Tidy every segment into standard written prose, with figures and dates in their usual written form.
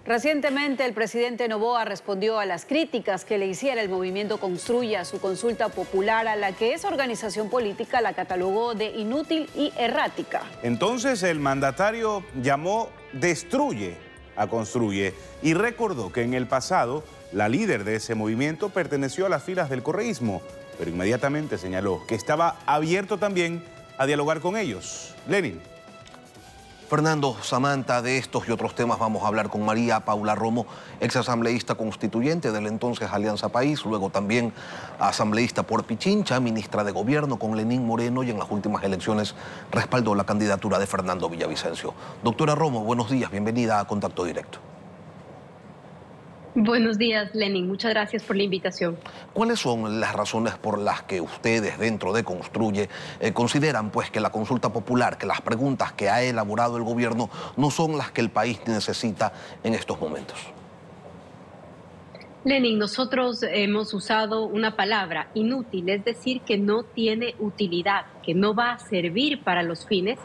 Recientemente, el presidente Noboa respondió a las críticas que le hiciera el movimiento Construye a su consulta popular, a la que esa organización política la catalogó de inútil y errática. Entonces, el mandatario llamó Destruye a Construye y recordó que en el pasado la líder de ese movimiento perteneció a las filas del correísmo, pero inmediatamente señaló que estaba abierto también a dialogar con ellos. Lenin. Fernando, Samantha, de estos y otros temas vamos a hablar con María Paula Romo, exasambleísta constituyente del entonces Alianza País, luego también asambleísta por Pichincha, ministra de Gobierno con Lenín Moreno y en las últimas elecciones respaldó la candidatura de Fernando Villavicencio. Doctora Romo, buenos días, bienvenida a Contacto Directo. Buenos días, Lenin. Muchas gracias por la invitación. ¿Cuáles son las razones por las que ustedes dentro de Construye consideran pues que la consulta popular, que las preguntas que ha elaborado el gobierno no son las que el país necesita en estos momentos? Lenin, nosotros hemos usado una palabra inútil, es decir, que no tiene utilidad, que no va a servir para los fines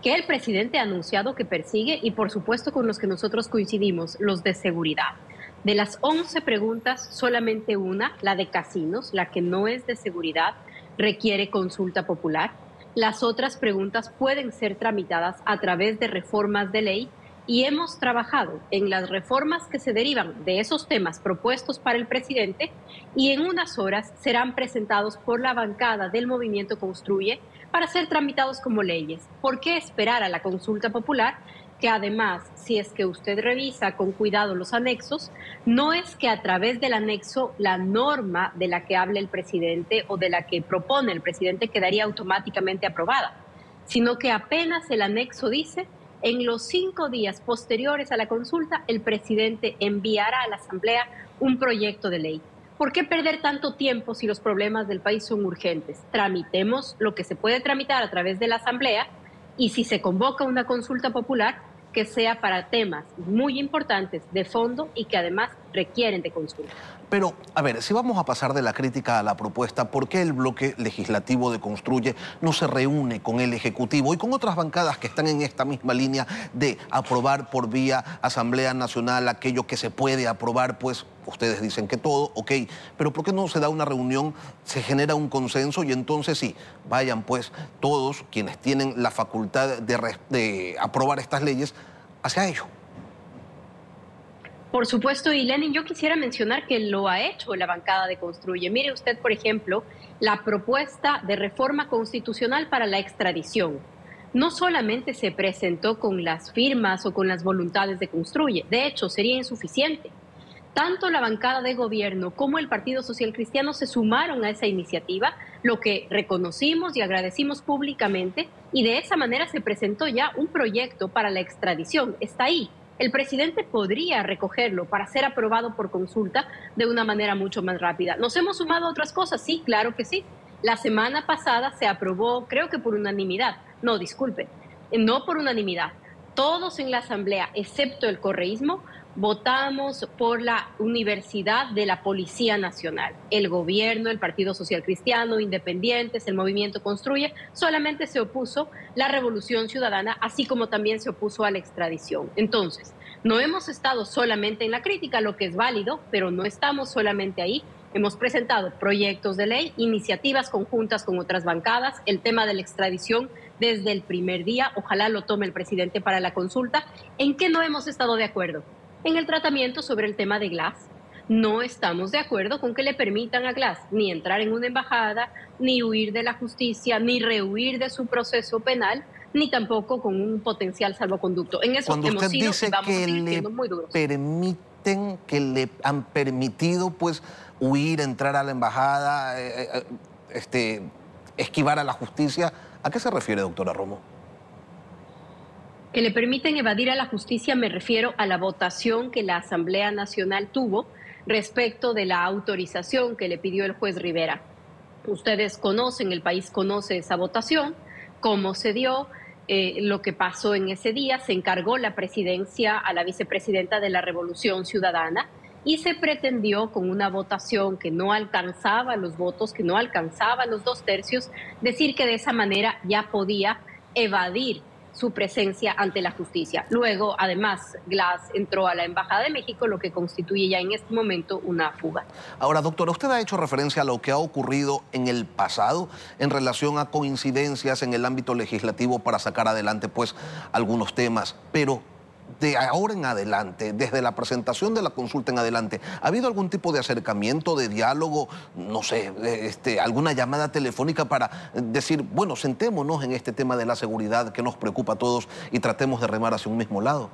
que el presidente ha anunciado que persigue y por supuesto con los que nosotros coincidimos, los de seguridad. De las 11 preguntas, solamente una, la de casinos, la que no es de seguridad, requiere consulta popular. Las otras preguntas pueden ser tramitadas a través de reformas de ley y hemos trabajado en las reformas que se derivan de esos temas propuestos para el presidente y en unas horas serán presentados por la bancada del Movimiento Construye para ser tramitados como leyes. ¿Por qué esperar a la consulta popular? Que además, si es que usted revisa con cuidado los anexos, no es que a través del anexo la norma de la que habla el presidente o de la que propone el presidente quedaría automáticamente aprobada, sino que apenas el anexo dice, en los 5 días posteriores a la consulta, el presidente enviará a la Asamblea un proyecto de ley. ¿Por qué perder tanto tiempo si los problemas del país son urgentes? Tramitemos lo que se puede tramitar a través de la Asamblea y si se convoca una consulta popular, que sea para temas muy importantes de fondo y que además requieren de consulta. Pero, a ver, si vamos a pasar de la crítica a la propuesta, ¿por qué el bloque legislativo de Construye no se reúne con el Ejecutivo y con otras bancadas que están en esta misma línea de aprobar por vía Asamblea Nacional aquello que se puede aprobar? Pues ustedes dicen que todo, ok, pero ¿por qué no se da una reunión, se genera un consenso y entonces sí, vayan pues todos quienes tienen la facultad de aprobar estas leyes hacia ello? Por supuesto, y Lenin, yo quisiera mencionar que lo ha hecho la bancada de Construye. Mire usted, por ejemplo, la propuesta de reforma constitucional para la extradición. No solamente se presentó con las firmas o con las voluntades de Construye, de hecho sería insuficiente. Tanto la bancada de gobierno como el Partido Social Cristiano se sumaron a esa iniciativa, lo que reconocimos y agradecimos públicamente, y de esa manera se presentó ya un proyecto para la extradición. Está ahí. El presidente podría recogerlo para ser aprobado por consulta de una manera mucho más rápida. ¿Nos hemos sumado a otras cosas? Sí, claro que sí. La semana pasada se aprobó, creo que por unanimidad. No, disculpe, no por unanimidad. Todos en la Asamblea, excepto el correísmo, votamos por la Universidad de la Policía Nacional. El gobierno, el Partido Social Cristiano, Independientes, el Movimiento Construye, solamente se opuso la Revolución Ciudadana, así como también se opuso a la extradición. Entonces, no hemos estado solamente en la crítica, lo que es válido, pero no estamos solamente ahí. Hemos presentado proyectos de ley, iniciativas conjuntas con otras bancadas, el tema de la extradición desde el primer día, ojalá lo tome el presidente para la consulta. ¿En qué no hemos estado de acuerdo? En el tratamiento sobre el tema de Glass. No estamos de acuerdo con que le permitan a Glass ni entrar en una embajada, ni huir de la justicia, ni rehuir de su proceso penal, ni tampoco con un potencial salvoconducto. En eso Cuando hemos usted sido dice y vamos a que seguir siendo muy duros. que le han permitido pues huir, entrar a la embajada, esquivar a la justicia, ¿a qué se refiere, doctora Romo? Que le permiten evadir a la justicia, me refiero a la votación que la Asamblea Nacional tuvo respecto de la autorización que le pidió el juez Rivera. Ustedes conocen, el país conoce esa votación, cómo se dio, lo que pasó en ese día. Se encargó la presidencia a la vicepresidenta de la Revolución Ciudadana y se pretendió, con una votación que no alcanzaba los votos, que no alcanzaba los 2/3, decir que de esa manera ya podía evadir su presencia ante la justicia. Luego, además, Glass entró a la Embajada de México, lo que constituye ya en este momento una fuga. Ahora, doctora, usted ha hecho referencia a lo que ha ocurrido en el pasado en relación a coincidencias en el ámbito legislativo para sacar adelante, pues, algunos temas, pero de ahora en adelante, desde la presentación de la consulta en adelante, ¿ha habido algún tipo de acercamiento, de diálogo, no sé, alguna llamada telefónica para decir, bueno, sentémonos en este tema de la seguridad que nos preocupa a todos y tratemos de remar hacia un mismo lado?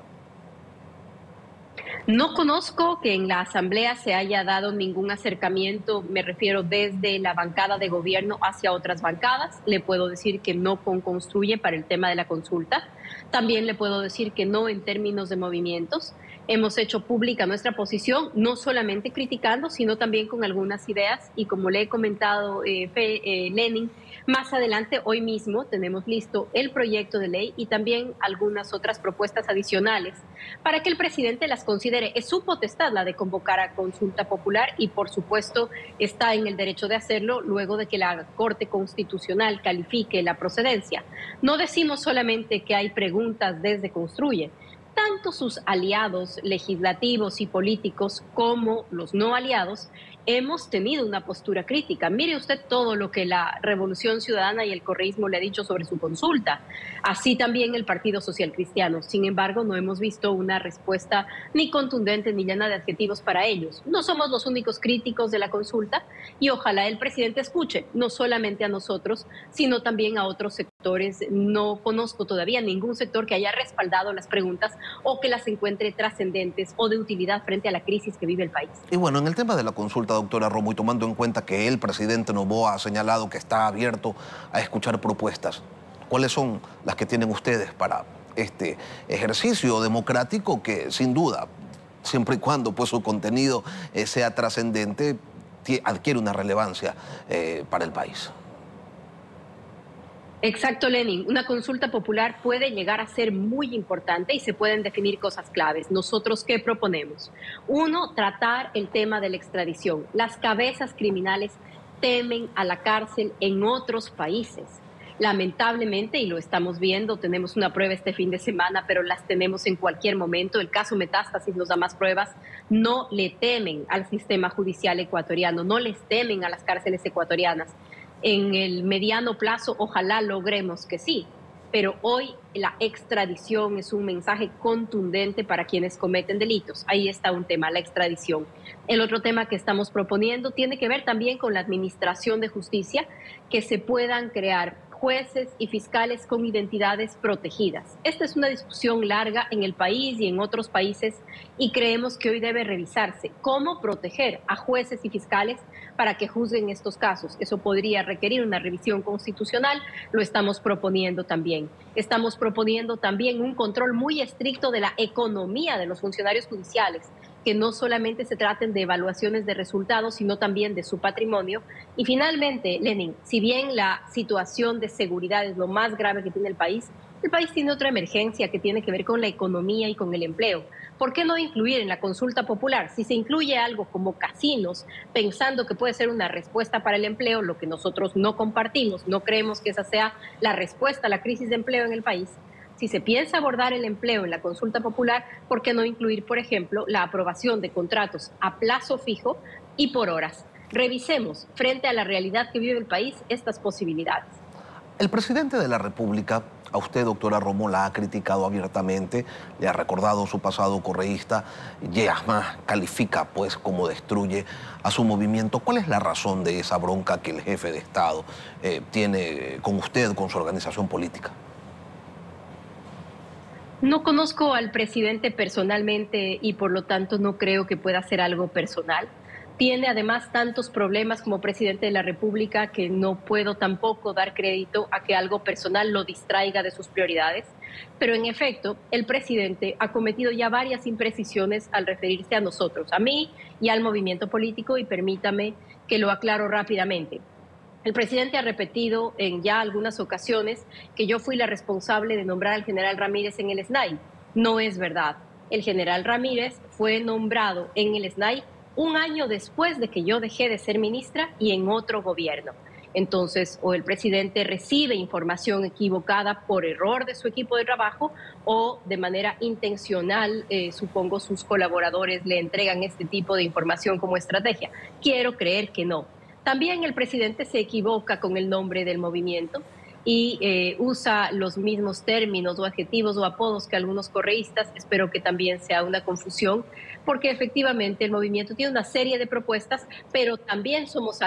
No conozco que en la Asamblea se haya dado ningún acercamiento, me refiero desde la bancada de gobierno hacia otras bancadas. Le puedo decir que no con Construye para el tema de la consulta. También le puedo decir que no en términos de movimientos. Hemos hecho pública nuestra posición, no solamente criticando, sino también con algunas ideas. Y como le he comentado, Lenin, más adelante, hoy mismo, tenemos listo el proyecto de ley y también algunas otras propuestas adicionales para que el presidente las considere. Es su potestad la de convocar a consulta popular y, por supuesto, está en el derecho de hacerlo luego de que la Corte Constitucional califique la procedencia. No decimos solamente que hay preguntas desde Construye. Tanto sus aliados legislativos y políticos como los no aliados hemos tenido una postura crítica. Mire usted todo lo que la Revolución Ciudadana y el correísmo le ha dicho sobre su consulta, así también el Partido Social Cristiano. Sin embargo, no hemos visto una respuesta ni contundente ni llena de adjetivos para ellos. No somos los únicos críticos de la consulta y ojalá el presidente escuche, no solamente a nosotros, sino también a otros sectores. No conozco todavía ningún sector que haya respaldado las preguntas o que las encuentre trascendentes o de utilidad frente a la crisis que vive el país. Y bueno, en el tema de la consulta, doctora Romo, y tomando en cuenta que el presidente Noboa ha señalado que está abierto a escuchar propuestas, ¿cuáles son las que tienen ustedes para este ejercicio democrático que, sin duda, siempre y cuando pues, su contenido sea trascendente, adquiere una relevancia para el país? Exacto, Lenin. Una consulta popular puede llegar a ser muy importante y se pueden definir cosas claves. ¿Nosotros qué proponemos? Uno, tratar el tema de la extradición. Las cabezas criminales temen a la cárcel en otros países. Lamentablemente, y lo estamos viendo, tenemos una prueba este fin de semana, pero las tenemos en cualquier momento. El caso Metástasis nos da más pruebas. No le temen al sistema judicial ecuatoriano, no les temen a las cárceles ecuatorianas. En el mediano plazo, ojalá logremos que sí, pero hoy la extradición es un mensaje contundente para quienes cometen delitos. Ahí está un tema, la extradición. El otro tema que estamos proponiendo tiene que ver también con la administración de justicia, que se puedan crear jueces y fiscales con identidades protegidas. Esta es una discusión larga en el país y en otros países y creemos que hoy debe revisarse cómo proteger a jueces y fiscales para que juzguen estos casos. Eso podría requerir una revisión constitucional, lo estamos proponiendo también. Estamos proponiendo también un control muy estricto de la economía de los funcionarios judiciales, que no solamente se traten de evaluaciones de resultados, sino también de su patrimonio. Y finalmente, Lenin, si bien la situación de seguridad es lo más grave que tiene el país tiene otra emergencia que tiene que ver con la economía y con el empleo. ¿Por qué no incluir en la consulta popular? Si se incluye algo como casinos, pensando que puede ser una respuesta para el empleo, lo que nosotros no compartimos, no creemos que esa sea la respuesta a la crisis de empleo en el país. Si se piensa abordar el empleo en la consulta popular, ¿por qué no incluir, por ejemplo, la aprobación de contratos a plazo fijo y por horas? Revisemos, frente a la realidad que vive el país, estas posibilidades. El presidente de la República, a usted, doctora Romo, la ha criticado abiertamente, le ha recordado su pasado correísta y además califica pues como destruye a su movimiento. ¿Cuál es la razón de esa bronca que el jefe de Estado tiene con usted, con su organización política? No conozco al presidente personalmente y por lo tanto no creo que pueda ser algo personal. Tiene además tantos problemas como presidente de la República que no puedo tampoco dar crédito a que algo personal lo distraiga de sus prioridades. Pero en efecto, el presidente ha cometido ya varias imprecisiones al referirse a nosotros, a mí y al movimiento político, y permítame que lo aclaro rápidamente. El presidente ha repetido en ya algunas ocasiones que yo fui la responsable de nombrar al general Ramírez en el SNAI. No es verdad. El general Ramírez fue nombrado en el SNAI un año después de que yo dejé de ser ministra y en otro gobierno. Entonces, o el presidente recibe información equivocada por error de su equipo de trabajo o de manera intencional, supongo, sus colaboradores le entregan este tipo de información como estrategia. Quiero creer que no. También el presidente se equivoca con el nombre del movimiento y usa los mismos términos o adjetivos o apodos que algunos correístas. Espero que también sea una confusión, porque efectivamente el movimiento tiene una serie de propuestas, pero también somos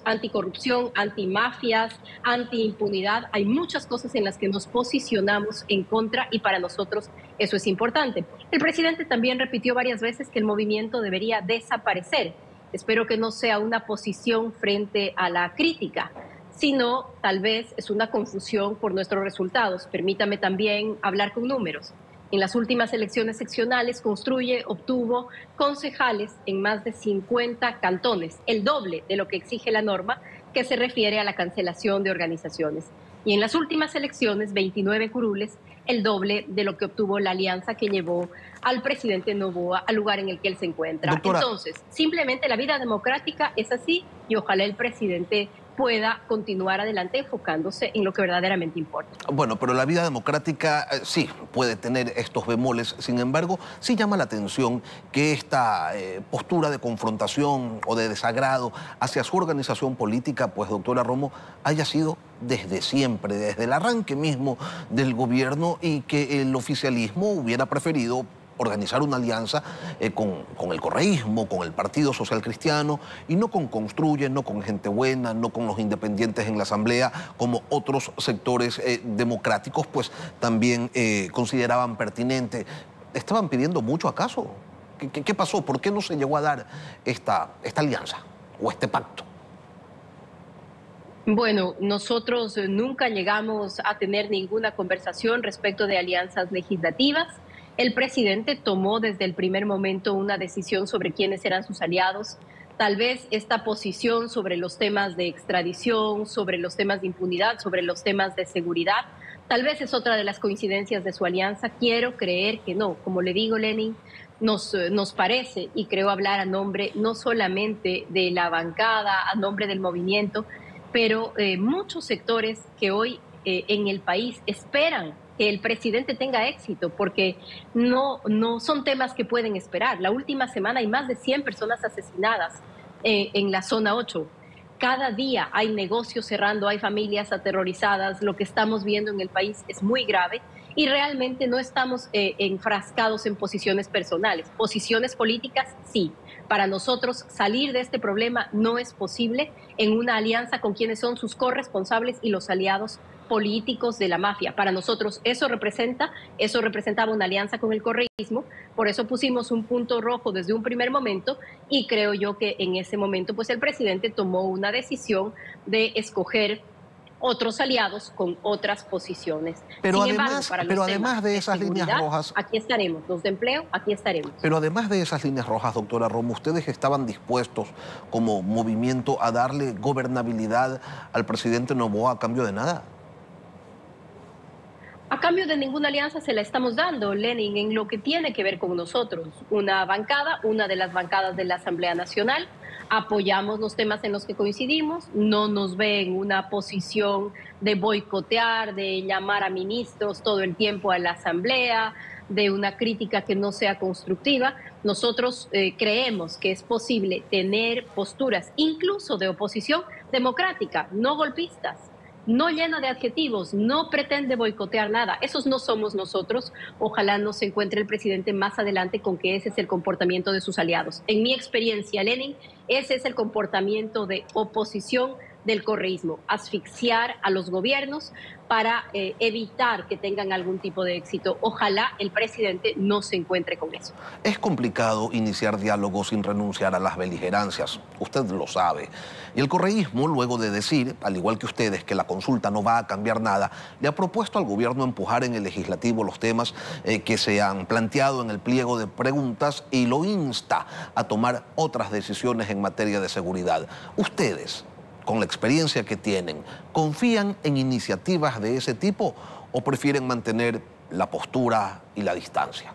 anticorrupción, antimafias, antiimpunidad. Hay muchas cosas en las que nos posicionamos en contra y para nosotros eso es importante. El presidente también repitió varias veces que el movimiento debería desaparecer. Espero que no sea una posición frente a la crítica, sino tal vez es una confusión por nuestros resultados. Permítame también hablar con números. En las últimas elecciones seccionales, Construye obtuvo concejales en más de 50 cantones, el doble de lo que exige la norma que se refiere a la cancelación de organizaciones. Y en las últimas elecciones, 29 curules, el doble de lo que obtuvo la alianza que llevó al presidente Noboa al lugar en el que él se encuentra. Doctora, entonces, simplemente la vida democrática es así y ojalá el presidente pueda continuar adelante enfocándose en lo que verdaderamente importa. Bueno, pero la vida democrática sí puede tener estos bemoles. Sin embargo, sí llama la atención que esta postura de confrontación o de desagrado hacia su organización política, pues, doctora Romo, haya sido desde siempre, desde el arranque mismo del gobierno, y que el oficialismo hubiera preferido organizar una alianza con el correísmo, con el Partido Social Cristiano, y no con Construye, no con Gente Buena, no con los independientes en la Asamblea, como otros sectores democráticos pues también consideraban pertinente. ¿Estaban pidiendo mucho acaso? ¿Qué pasó? ¿Por qué no se llegó a dar esta alianza o este pacto? Bueno, nosotros nunca llegamos a tener ninguna conversación respecto de alianzas legislativas. El presidente tomó desde el primer momento una decisión sobre quiénes eran sus aliados. Tal vez esta posición sobre los temas de extradición, sobre los temas de impunidad, sobre los temas de seguridad, tal vez es otra de las coincidencias de su alianza. Quiero creer que no. Como le digo, Lenin, nos parece, y creo hablar a nombre no solamente de la bancada, a nombre del movimiento, pero muchos sectores que hoy en el país esperan que el presidente tenga éxito, porque no son temas que pueden esperar. La última semana hay más de 100 personas asesinadas en la zona 8. Cada día hay negocios cerrando, hay familias aterrorizadas. Lo que estamos viendo en el país es muy grave y realmente no estamos enfrascados en posiciones personales. Posiciones políticas, sí. Para nosotros salir de este problema no es posible en una alianza con quienes son sus corresponsables y los aliados políticos de la mafia. Para nosotros eso representaba una alianza con el correísmo. Por eso pusimos un punto rojo desde un primer momento, y creo yo que en ese momento pues el presidente tomó una decisión de escoger otros aliados con otras posiciones. Pero Sin además, embargo, además de esas líneas rojas, aquí estaremos. Los de empleo, aquí estaremos. Pero además de esas líneas rojas, doctora Romo, ¿ustedes estaban dispuestos como movimiento a darle gobernabilidad al presidente Noboa a cambio de nada? A cambio de ninguna alianza se la estamos dando, Lenin, en lo que tiene que ver con nosotros. Una de las bancadas de la Asamblea Nacional, apoyamos los temas en los que coincidimos, no nos ve en una posición de boicotear, de llamar a ministros todo el tiempo a la Asamblea, de una crítica que no sea constructiva. Nosotros creemos que es posible tener posturas, incluso de oposición democrática, no golpistas, no llena de adjetivos, no pretende boicotear nada. Esos no somos nosotros. Ojalá no se encuentre el presidente más adelante con que ese es el comportamiento de sus aliados. En mi experiencia, Lenin, ese es el comportamiento de oposición del correísmo: asfixiar a los gobiernos para evitar que tengan algún tipo de éxito. Ojalá el presidente no se encuentre con eso. Es complicado iniciar diálogos sin renunciar a las beligerancias, usted lo sabe. Y el correísmo, luego de decir, al igual que ustedes, que la consulta no va a cambiar nada, le ha propuesto al gobierno empujar en el legislativo los temas que se han planteado en el pliego de preguntas, y lo insta a tomar otras decisiones en materia de seguridad. Ustedes, con la experiencia que tienen, ¿confían en iniciativas de ese tipo o prefieren mantener la postura y la distancia?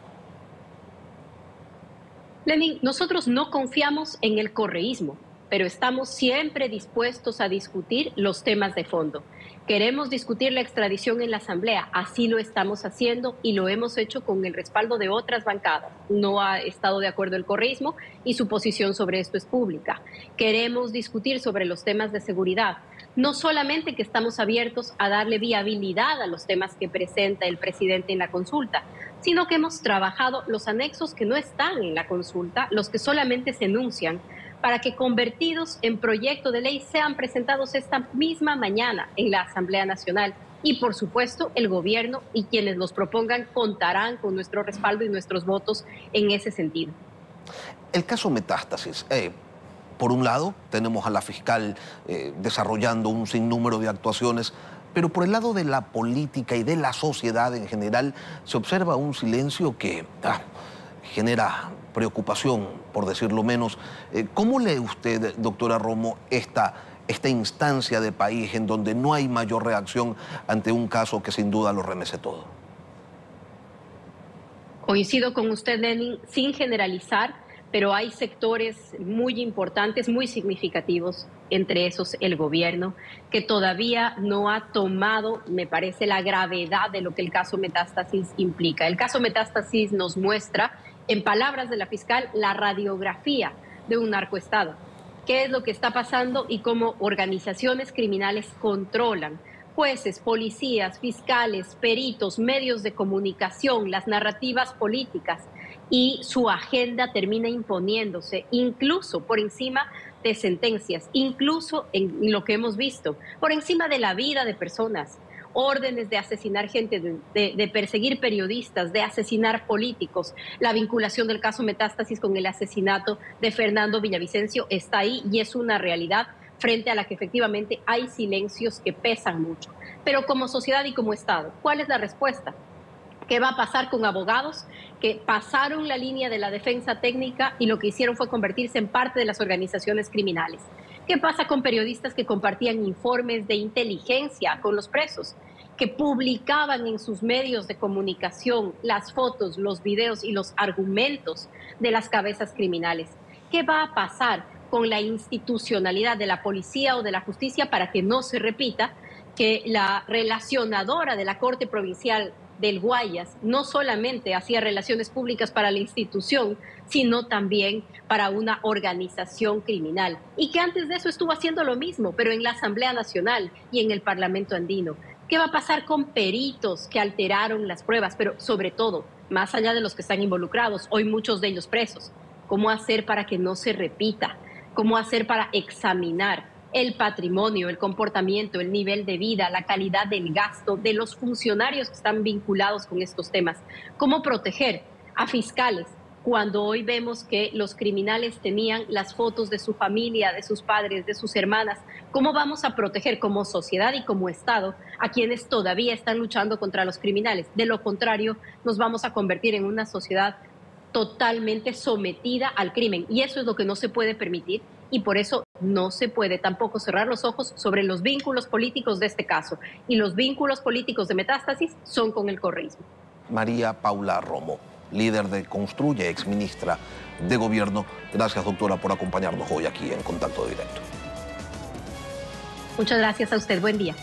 Lenin, nosotros no confiamos en el correísmo. pero estamos siempre dispuestos a discutir los temas de fondo. Queremos discutir la extradición en la Asamblea, así lo estamos haciendo y lo hemos hecho con el respaldo de otras bancadas. No ha estado de acuerdo el correísmo y su posición sobre esto es pública. Queremos discutir sobre los temas de seguridad. No solamente que estamos abiertos a darle viabilidad a los temas que presenta el presidente en la consulta, sino que hemos trabajado los anexos que no están en la consulta, los que solamente se enuncian, para que convertidos en proyecto de ley sean presentados esta misma mañana en la Asamblea Nacional. Y por supuesto el gobierno y quienes los propongan contarán con nuestro respaldo y nuestros votos en ese sentido. El caso Metástasis. Por un lado, tenemos a la fiscal desarrollando un sinnúmero de actuaciones, pero por el lado de la política y de la sociedad en general se observa un silencio que genera preocupación, por decirlo menos. ¿Cómo lee usted, doctora Romo, esta instancia de país en donde no hay mayor reacción ante un caso que sin duda lo remece todo? Coincido con usted, Lenin, sin generalizar, pero hay sectores muy importantes, muy significativos, entre esos el gobierno, que todavía no ha tomado, me parece, la gravedad de lo que el caso Metástasis implica. El caso Metástasis nos muestra, en palabras de la fiscal, la radiografía de un narcoestado. ¿Qué es lo que está pasando y cómo organizaciones criminales controlan? Jueces, policías, fiscales, peritos, medios de comunicación, las narrativas políticas, y su agenda termina imponiéndose, incluso por encima de sentencias, incluso en lo que hemos visto, por encima de la vida de personas. Órdenes de asesinar gente, de perseguir periodistas, de asesinar políticos. La vinculación del caso Metástasis con el asesinato de Fernando Villavicencio está ahí y es una realidad frente a la que efectivamente hay silencios que pesan mucho. Pero como sociedad y como Estado, ¿cuál es la respuesta? ¿Qué va a pasar con abogados que pasaron la línea de la defensa técnica y lo que hicieron fue convertirse en parte de las organizaciones criminales? ¿Qué pasa con periodistas que compartían informes de inteligencia con los presos, que publicaban en sus medios de comunicación las fotos, los videos y los argumentos de las cabezas criminales? ¿Qué va a pasar con la institucionalidad de la policía o de la justicia para que no se repita que la relacionadora de la Corte Provincial del Guayas no solamente hacía relaciones públicas para la institución, sino también para una organización criminal? Y que antes de eso estuvo haciendo lo mismo, pero en la Asamblea Nacional y en el Parlamento andino. ¿Qué va a pasar con peritos que alteraron las pruebas? Pero sobre todo, más allá de los que están involucrados, hoy muchos de ellos presos. ¿Cómo hacer para que no se repita? ¿Cómo hacer para examinar el patrimonio, el comportamiento, el nivel de vida, la calidad del gasto de los funcionarios que están vinculados con estos temas? ¿Cómo proteger a fiscales cuando hoy vemos que los criminales tenían las fotos de su familia, de sus padres, de sus hermanas? ¿Cómo vamos a proteger como sociedad y como Estado a quienes todavía están luchando contra los criminales? De lo contrario, nos vamos a convertir en una sociedad totalmente sometida al crimen, y eso es lo que no se puede permitir, y por eso no se puede tampoco cerrar los ojos sobre los vínculos políticos de este caso, y los vínculos políticos de Metástasis son con el correísmo. María Paula Romo, líder de Construye, exministra de Gobierno. Gracias, doctora, por acompañarnos hoy aquí en Contacto Directo. Muchas gracias a usted. Buen día.